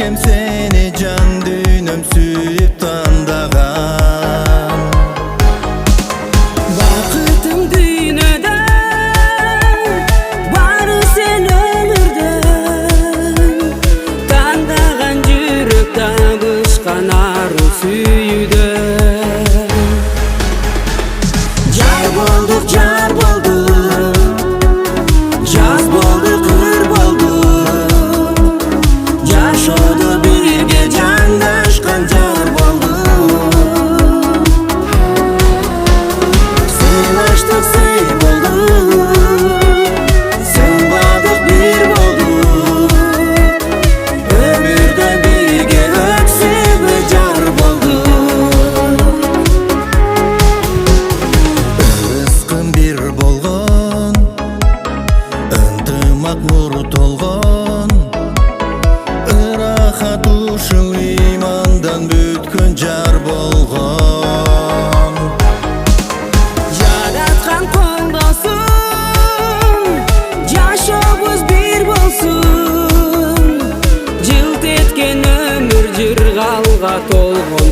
балкем сени жан дүйнөм сүйүп тандаган. Бакытым дүйнөдө бары сен өмүрдө, тандаган жүрөк табышкан ару сүйүүдө. Жар болдук, жар болдук, жаз болдук, кыр болдук, жашоодо бирге жандашкан жар болдук. Сыйлаштык, сый болдук, сынбадык, бир болдук, өмүрдө бирге өтсөкбү жар болдук. Ырыскым бир болгон, ынтымак нур толгон, ырахат ушул имандан бүткөн жар болгон. Жараткан колдосун, жашообуз бир болсун, жылт эткен өмүр жыргалга толгон